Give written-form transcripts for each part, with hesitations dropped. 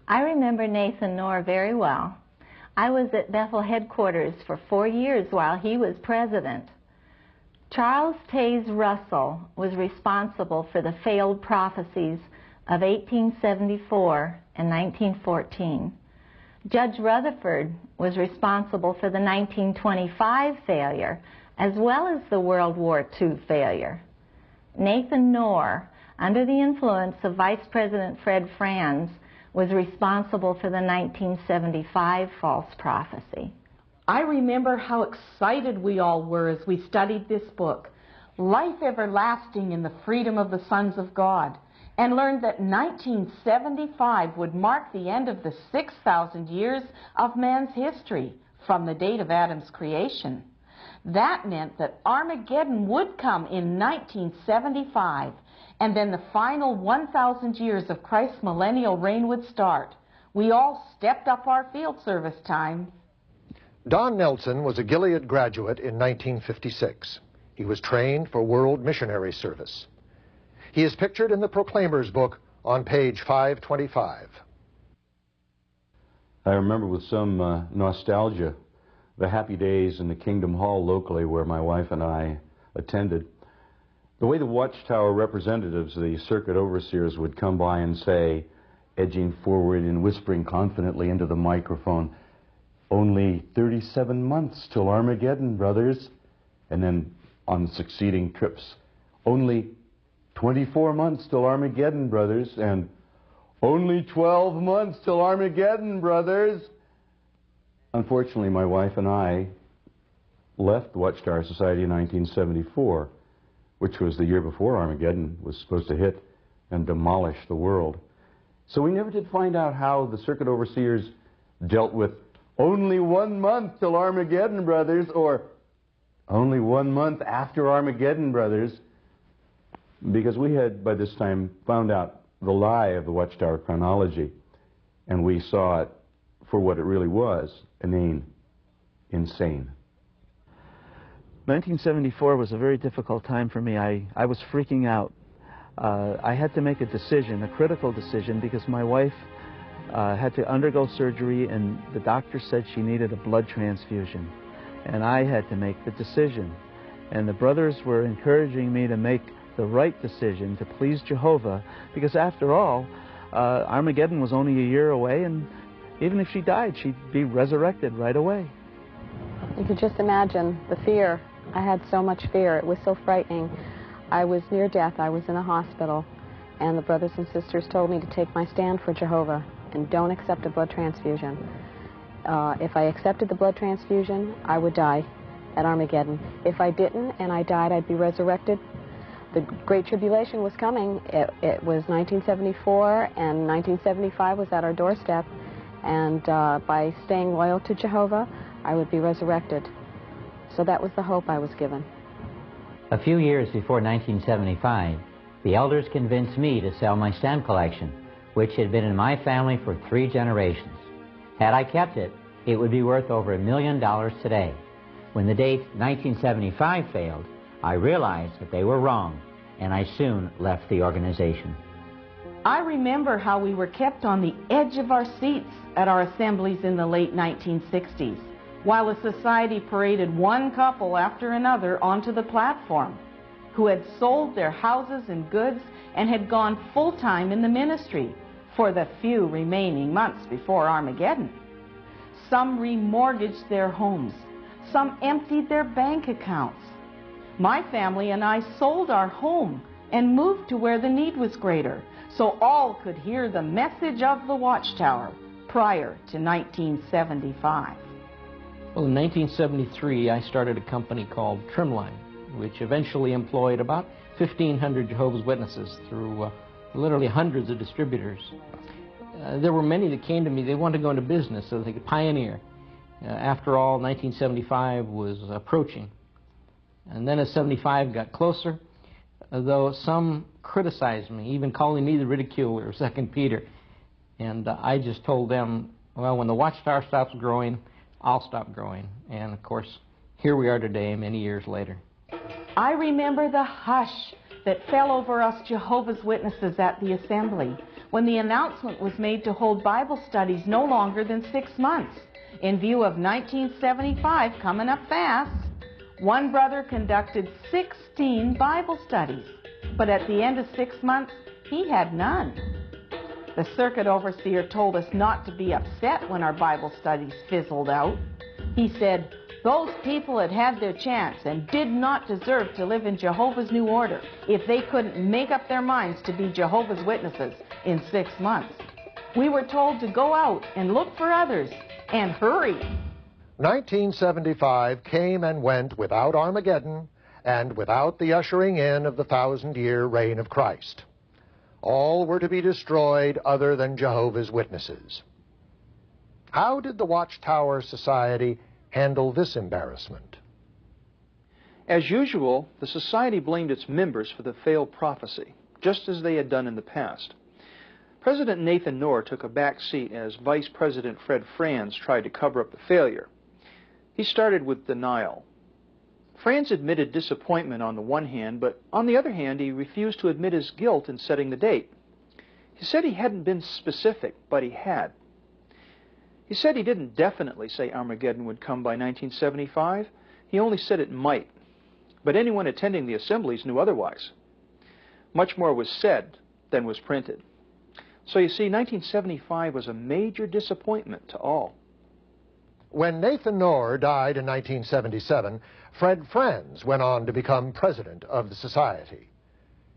I remember Nathan Knorr very well. I was at Bethel headquarters for 4 years while he was president. Charles Taze Russell was responsible for the failed prophecies of 1874 and 1914. Judge Rutherford was responsible for the 1925 failure, as well as the World War II failure. Nathan Knorr, under the influence of Vice President Fred Franz, was responsible for the 1975 false prophecy. I remember how excited we all were as we studied this book, Life Everlasting in the Freedom of the Sons of God, and learned that 1975 would mark the end of the 6,000 years of man's history from the date of Adam's creation. That meant that Armageddon would come in 1975, and then the final 1,000 years of Christ's millennial reign would start. We all stepped up our field service time. Don Nelson was a Gilead graduate in 1956. He was trained for world missionary service. He is pictured in the Proclaimer's book on page 525. I remember with some nostalgia the happy days in the Kingdom Hall locally where my wife and I attended. The way the Watchtower representatives, the circuit overseers, would come by and say, edging forward and whispering confidently into the microphone, "Only 37 months till Armageddon, brothers." And then on succeeding trips, "Only 24 months till Armageddon, brothers," and "Only 12 months till Armageddon, brothers." Unfortunately, my wife and I left the Watchtower Society in 1974, which was the year before Armageddon was supposed to hit and demolish the world. So we never did find out how the circuit overseers dealt with "only 1 month till Armageddon, brothers," or "only 1 month after Armageddon, brothers," because we had by this time found out the lie of the Watchtower chronology, and we saw it for what it really was, insane. 1974 was a very difficult time for me. I was freaking out. I had to make a decision, a critical decision, because my wife had to undergo surgery and the doctor said she needed a blood transfusion. And I had to make the decision. And the brothers were encouraging me to make the right decision to please Jehovah, because after all, Armageddon was only a year away, and even if she died, she'd be resurrected right away. You could just imagine the fear. I had so much fear. It was so frightening. I was near death. I was in a hospital, and the brothers and sisters told me to take my stand for Jehovah and don't accept a blood transfusion. If I accepted the blood transfusion, I would die at Armageddon. If I didn't and I died, I'd be resurrected. The Great Tribulation was coming. It was 1974, and 1975 was at our doorstep, and by staying loyal to Jehovah, I would be resurrected. So that was the hope I was given. A few years before 1975, the elders convinced me to sell my stamp collection, which had been in my family for 3 generations. Had I kept it, it would be worth over $1 million today. When the date 1975 failed, I realized that they were wrong, and I soon left the organization. I remember how we were kept on the edge of our seats at our assemblies in the late 1960s, while a society paraded one couple after another onto the platform, who had sold their houses and goods and had gone full-time in the ministry for the few remaining months before Armageddon. Some remortgaged their homes. Some emptied their bank accounts. My family and I sold our home and moved to where the need was greater, so all could hear the message of the Watchtower prior to 1975. Well, in 1973, I started a company called Trimline, which eventually employed about 1,500 Jehovah's Witnesses through literally hundreds of distributors. There were many that came to me. They wanted to go into business so they could pioneer. After all, 1975 was approaching. And then as 75 got closer, though some criticized me, even calling me the ridiculer of 2 Peter. And I just told them, well, when the Watchtower stops growing, I'll stop growing. And of course, here we are today, many years later. I remember the hush that fell over us Jehovah's Witnesses at the assembly when the announcement was made to hold Bible studies no longer than 6 months. In view of 1975 coming up fast, one brother conducted 16 Bible studies, but at the end of 6 months, he had none. The circuit overseer told us not to be upset when our Bible studies fizzled out. He said, those people had had their chance and did not deserve to live in Jehovah's New Order if they couldn't make up their minds to be Jehovah's Witnesses in 6 months. We were told to go out and look for others and hurry. 1975 came and went without Armageddon and without the ushering in of the 1,000-year reign of Christ. All were to be destroyed other than Jehovah's Witnesses. How did the Watchtower Society handle this embarrassment? As usual, the Society blamed its members for the failed prophecy, just as they had done in the past. President Nathan Knorr took a back seat as Vice President Fred Franz tried to cover up the failure. He started with denial. Franz admitted disappointment on the one hand, but on the other hand, he refused to admit his guilt in setting the date. He said he hadn't been specific, but he had. He said he didn't definitely say Armageddon would come by 1975. He only said it might. But anyone attending the assemblies knew otherwise. Much more was said than was printed. So you see, 1975 was a major disappointment to all. When Nathan Knorr died in 1977, Fred Franz went on to become president of the Society.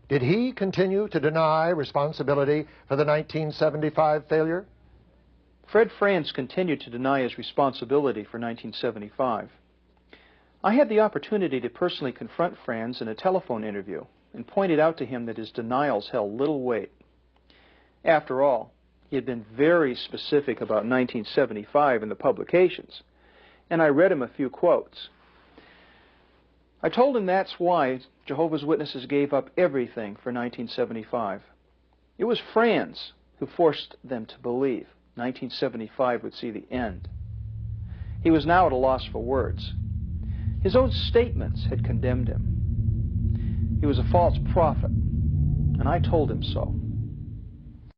Did he continue to deny responsibility for the 1975 failure? Fred Franz continued to deny his responsibility for 1975. I had the opportunity to personally confront Franz in a telephone interview and pointed out to him that his denials held little weight. After all, he had been very specific about 1975 in the publications, and I read him a few quotes. I told him that's why Jehovah's Witnesses gave up everything for 1975. It was Franz who forced them to believe 1975 would see the end. He was now at a loss for words. His own statements had condemned him. He was a false prophet, and I told him so.